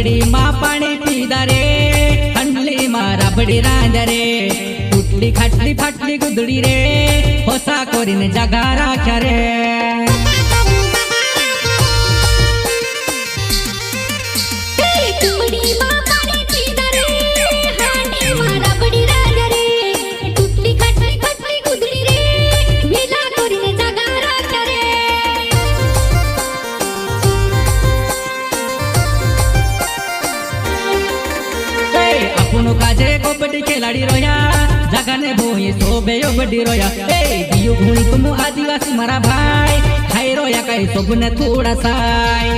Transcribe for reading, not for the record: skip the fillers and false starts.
तुबड़ी मा पानी पीदा रे हंडली मा रबड़ी रांजा रे टूटली खाटली फाटली गुदड़ी रे होसा कोरीने जगा राख्या रे अपनो काजे कबड्डी खिलाड़ी रोया जगने भोई सोबे बड्डी रोया दियो घुणी तुम आदिवासी मारा भाई खाई रोया कई सोबने थोड़ा साई।